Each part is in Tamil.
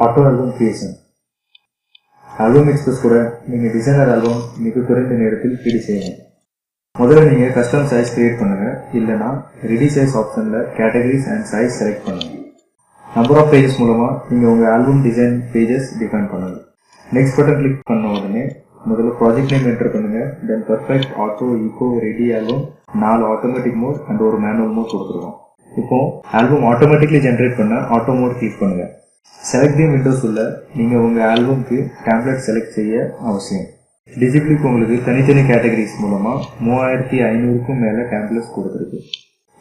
Auto album creation. Album express கூட நீங்கள் டிசைனர் ஆல்பம் மிக குறைந்த நேரத்தில் கிரியேட் செய்யணும். முதல்ல நீங்கள் கஸ்டம் சைஸ் கிரியேட் பண்ணுங்கள். இல்லைனா ரெடி சைஸ் ஆப்ஷனில் கேட்டகரிஸ் அண்ட் சைஸ் செலக்ட் பண்ணுங்கள். நம்பர் ஆஃப் பேஜஸ் மூலமாக நீங்கள் உங்கள் ஆல்பம் டிசைன் பேஜஸ் டிஃபைன் பண்ணுங்கள். நெக்ஸ்ட் பட்டன் கிளிக் பண்ண உடனே முதல்ல ப்ராஜெக்ட் நேம் என்டர் பண்ணுங்கள். Then perfect, auto, eco, ready album 4 automatic mode and ஒரு மேனுவல் மோட் கொடுத்துருக்கோம். இப்போ ஆல்பம் ஆட்டோமேட்டிக்லி ஜென்ரேட் பண்ண ஆட்டோ மோட் கிளிக் பண்ணுங்கள். செலக்ட் தி விண்டோஸ் உள்ள நீங்கள் உங்கள் ஆல்பம்க்கு டேம்ப்ளேட் செலக்ட் செய்ய அவசியம். டிஜிபிளிக்கு உங்களுக்கு தனித்தனி கேட்டகரிஸ் மூலமாக 3500க்கும் மேலே டேம்ப்ளேட்ஸ் கொடுத்துருக்கு.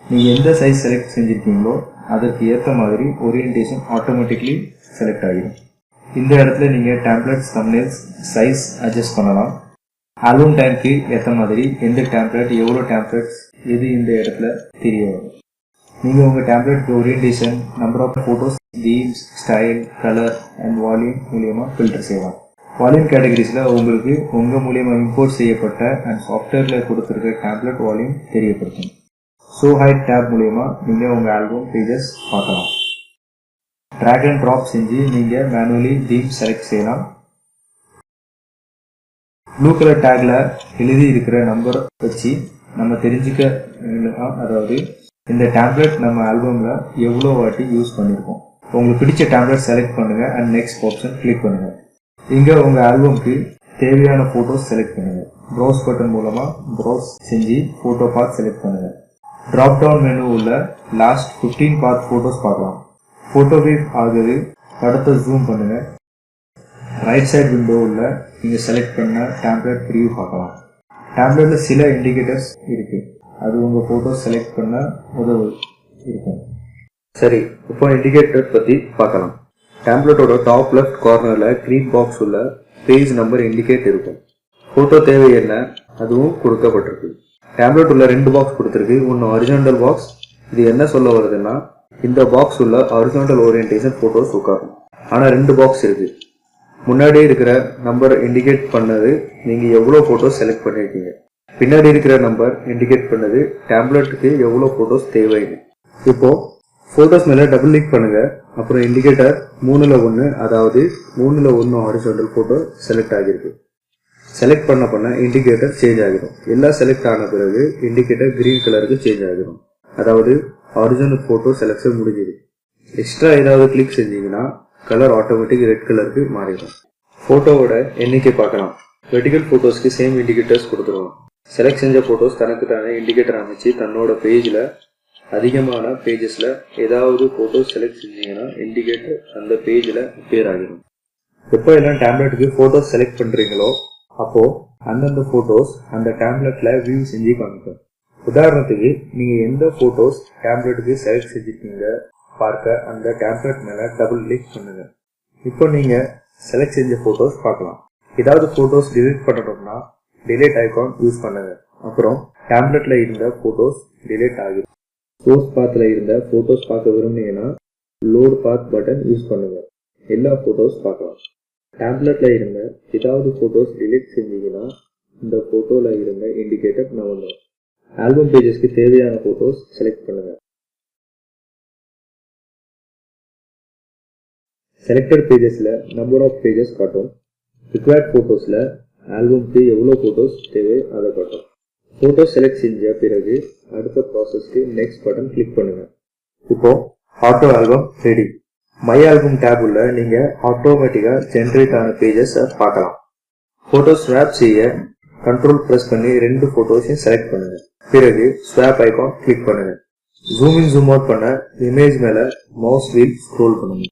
நீங்கள் எந்த சைஸ் செலக்ட் செஞ்சுருக்கீங்களோ அதற்கு ஏற்ற மாதிரி ஓரியன்டேஷன் ஆட்டோமேட்டிக்லி செலக்ட் ஆகிடும். இந்த இடத்துல நீங்கள் டேம்ப்ளேட்ஸ் தம்ப்நெயில்ஸ் சைஸ் அட்ஜஸ்ட் பண்ணலாம். ஆல்பம் டைம்க்கு ஏற்ற மாதிரி எந்த டேம்ப்ளேட் எவ்வளோ டேம்ப்ளேட்ஸ் எது இந்த இடத்துல தெரிய வரும். நீங்கள் உங்கள் டேம்ப்ளேட்க்கு orientation, number of photos, themes, style, colour and volume மூலியமாக ஃபில்டர் செய்யலாம். வால்யூம் கேட்டகரிஸில் உங்களுக்கு உங்கள் மூலியமாக இம்போர்ட் செய்யப்பட்ட அண்ட் சாஃப்ட்வேரில் கொடுத்துருக்க டேம்ப்ளேட் வால்யூம் தெரியப்படுத்தும். ஷோ ஹைட் டேப் மூலியமாக நீங்கள் உங்கள் ஆல்பம் பேஜஸ் பார்க்கலாம். ட்ராக் அண்ட் ட்ராப் செஞ்சு நீங்கள் மேனுவலி தீம் செலக்ட் செய்யலாம். ப்ளூ கலர் டேக்ல எழுதி இருக்கிற நம்பர் வச்சு நம்ம தெரிஞ்சுக்க, அதாவது இந்த டேம்ப்ளேட் நம்ம ஆல்பமில் எவ்வளோ வாட்டி யூஸ் பண்ணியிருக்கோம். உங்களுக்கு பிடிச்ச டேம்ப்ளேட் செலக்ட் பண்ணுங்கள் அண்ட் நெக்ஸ்ட் ஆப்ஷன் கிளிக் பண்ணுங்கள். இங்கே உங்கள் ஆல்பம்க்கு தேவையான ஃபோட்டோஸ் செலக்ட் பண்ணுங்கள். ப்ரௌஸ் பட்டன் மூலமாக ப்ரௌஸ் செஞ்சு ஃபோட்டோ பாத் செலக்ட் பண்ணுங்கள். ட்ராப் டவுன் மெனு உள்ள லாஸ்ட் 15 பாத் ஃபோட்டோஸ் பார்க்கலாம். ஃபோட்டோ வேவ் ஆகுது. படத்தை ஜூம் பண்ணுங்கள். ரைட் சைட் விண்டோ உள்ள நீங்கள் செலக்ட் பண்ண டேம்ப்ளேட் ப்ரிவ்யூ பார்க்கலாம். டேம்ப்ளேட்டில் சில இண்டிகேட்டர்ஸ் இருக்குது. அது உங்கள் ஃபோட்டோ செலக்ட் பண்ண உதவு இருக்கும். சரி, இப்போ இண்டிகேட்டர் பற்றி பார்க்கலாம். டேம்ப்ளேட்டோட டாப் லெஃப்ட் கார்னரில் க்ரீன் பாக்ஸ் உள்ள பேஜ் நம்பர் இண்டிகேட் இருக்கும். ஃபோட்டோ தேவை என்ன அதுவும் கொடுக்கப்பட்டிருக்கு. டேம்ப்ளேட் உள்ள 2 பாக்ஸ் கொடுத்துருக்கு. ஒன்று ஹாரிசான்டல் பாக்ஸ். இது என்ன சொல்ல வருதுன்னா, இந்த பாக்ஸ் உள்ள ஹாரிசான்டல் ஓரியன்டேஷன் ஃபோட்டோஸ் உட்காரும். ஆனால் 2 பாக்ஸ் இருக்குது. முன்னாடியே இருக்கிற நம்பர் இண்டிகேட் பண்ணது நீங்கள் எவ்வளோ ஃபோட்டோஸ் செலக்ட் பண்ணியிருக்கீங்க. பின்னாடி இருக்கிற நம்பர் இண்டிகேட் பண்ணது டேம்ப்ளேட்டுக்கு எவ்வளோ ஃபோட்டோஸ் தேவைன்னு. இப்போது ஃபோட்டோஸ் மேலே டபுள் கிளிக் பண்ணுங்கள். அப்புறம் இண்டிகேட்டர் 3ல் 1, அதாவது 3ல் 1 ஹாரிசான்டல் ஃபோட்டோ செலக்ட் ஆகிருக்கு. செலக்ட் பண்ண இண்டிகேட்டர் சேஞ்ச் ஆகிடும். எல்லாம் செலக்ட் ஆன பிறகு இண்டிகேட்டர் கிரீன் கலருக்கு சேஞ்ச் ஆகிடும். அதாவது ஹாரிசான்டல் ஃபோட்டோ செலக்ஷன் முடிஞ்சிது. எக்ஸ்ட்ரா ஏதாவது கிளிக் செஞ்சீங்கன்னா கலர் ஆட்டோமேட்டிக் ரெட் கலருக்கு மாறிடும். ஃபோட்டோவோட எண்ணிக்கை பார்க்கலாம். வெர்டிகல் ஃபோட்டோஸ்க்கு சேம் இண்டிகேட்டர்ஸ் கொடுத்துருவோம். செலக்ட் செஞ்ச ஃபோட்டோஸ் தனக்கு தானே இண்டிகேட்டர் அமைச்சு தன்னோட பேஜில் அதிகமான பேஜஸில் ஏதாவது ஃபோட்டோஸ் செலக்ட் செஞ்சீங்கன்னா இண்டிகேட்டர் அந்த பேஜில் அப்பியர் ஆகிடும். எப்போ எல்லாம் டேம்ப்ளேட்டுக்கு ஃபோட்டோஸ் செலக்ட் பண்ணுறீங்களோ அப்போது அந்தந்த ஃபோட்டோஸ் அந்த டேம்ப்ளேட்டில் வியூ செஞ்சு காமிக்கும். உதாரணத்துக்கு நீங்கள் எந்த ஃபோட்டோஸ் டேம்ப்ளேட்டுக்கு செலக்ட் செஞ்சுருக்கீங்க பார்க்க அந்த டேம்ப்ளேட் மேலே டபுள் கிளிக் பண்ணுங்கள். இப்போ நீங்கள் செலக்ட் செஞ்ச ஃபோட்டோஸ் பார்க்கலாம். ஏதாவது ஃபோட்டோஸ் டிலீட் பண்ணணும்னா டிலீட் ஐகான் யூஸ் பண்ணுங்கள். அப்புறம் டேம்ப்ளேட்டில் இருந்த ஃபோட்டோஸ் டிலீட் ஆகிடும். சோர்ஸ் பாத்தில் இருந்த ஃபோட்டோஸ் பார்க்க விரும்புனீங்கன்னா லோட் பாத் பட்டன் யூஸ் பண்ணுங்கள். எல்லா ஃபோட்டோஸ் பார்க்கலாம். டேம்ப்ளேட்டில் இருந்த ஏதாவது ஃபோட்டோஸ் டிலீட் செஞ்சீங்கன்னா இந்த ஃபோட்டோவில் இருந்த இண்டிகேட்டர் நவந்துடும். ஆல்பம் பேஜஸ்க்கு தேவையான ஃபோட்டோஸ் செலக்ட் பண்ணுங்கள். செலக்டட் பேஜஸில் நம்பர் ஆஃப் பேஜஸ் காட்டும். ரிக்வயர்ட் ஃபோட்டோஸில் ஆல்பம்க்கு எவ்வளோ ஃபோட்டோஸ் தேவை அதை காட்டும். ஃபோட்டோ செலக்ட் செஞ்ச பிறகு அடுத்த ப்ராசஸ்க்கு நெக்ஸ்ட் பட்டன் கிளிக் பண்ணுங்கள். இப்போ auto album ready. My album tab உள்ள நீங்கள் ஆட்டோமேட்டிக்காக ஜென்ரேட் ஆன பேஜஸை பார்க்கலாம். ஃபோட்டோ ஸ்வாப் செய்ய கண்ட்ரோல் ப்ரெஸ் பண்ணி 2 ஃபோட்டோஸையும் செலக்ட் பண்ணுங்கள். பிறகு ஸ்வாப் ஐகான் கிளிக் பண்ணுங்கள். ஜூம் இன் ஜூம் அவுட் பண்ண இமேஜ் மேலே மவுஸ் வீல் ஸ்க்ரோல் பண்ணுங்கள்.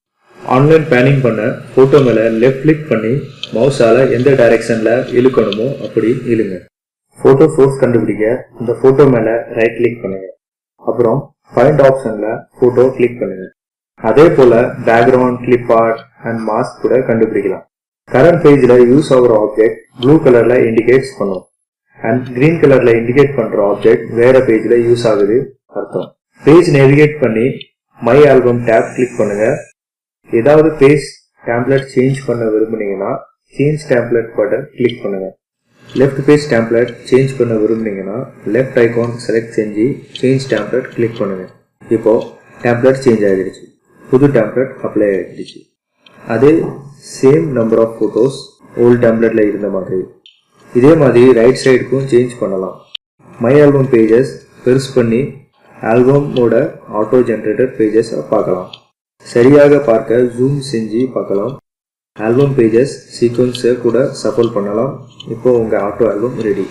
ஆன்லைன் பேனிங் பண்ண ஃபோட்டோ மேலே லெஃப்ட் கிளிக் பண்ணி மவுஸால் எந்த டைரக்ஷனில் இழுக்கணுமோ அப்படி இழுங்க. ஃபோட்டோ சோர்ஸ் கண்டுபிடிக்க இந்த ஃபோட்டோ மேலே ரைட் கிளிக் பண்ணுங்க. அப்புறம் ஃபைண்ட் ஆப்ஷனில் ஃபோட்டோ கிளிக் பண்ணுங்க. அதே போல் background, clip art and mask கூட கண்டுபிடிக்கலாம். கரண்ட் பேஜில் யூஸ் ஆகிற ஆப்ஜெக்ட் ப்ளூ கலரில் இண்டிகேட்ஸ் பண்ணும் அண்ட் கிரீன் கலரில் இண்டிகேட் பண்ணுற ஆப்ஜெக்ட் வேறு பேஜில் யூஸ் ஆகுது அர்த்தம். பேஜ் நேவிகேட் பண்ணி மை ஆல்பம் டேப் கிளிக் பண்ணுங்க. ஏதாவது பேஜ் டேம்ப்ளேட் சேஞ்ச் பண்ண விரும்புனீங்கன்னா சேஞ்ச் டேம்ப்ளேட் பட்டன் கிளிக் பண்ணுங்க. லெஃப்ட் பேஜ் டேம்ப்ளேட் சேஞ்ச் பண்ண விரும்புனீங்கன்னா லெஃப்ட் ஐகான் செலக்ட் செஞ்சு சேஞ்ச் டேம்ப்ளேட் கிளிக் பண்ணுங்க. இப்போ டேம்ப்ளேட் சேஞ்ச் ஆகிடுச்சு. புது டேம்ப்ளேட் அப்ளை ஆகிடுச்சு. அதே same number of photos old டெம்ப்ளேட்டில் இருந்த மாதிரி. இதே மாதிரி ரைட் சைடுக்கும் சேஞ்ச் பண்ணலாம். மை ஆல்பம் பேஜஸ் பெருசு பண்ணி ஆல்பமோட ஆட்டோ ஜென்ரேட்டட் பேஜஸ் பார்க்கலாம். சரியாக பார்க்க ஜூம் செஞ்சு பார்க்கலாம். ஆல்பம் பேஜஸ் சீக்வன்ஸை கூட சஃபல் பண்ணலாம். இப்போ உங்கள் ஆட்டோ ஆல்பம் ரெடி.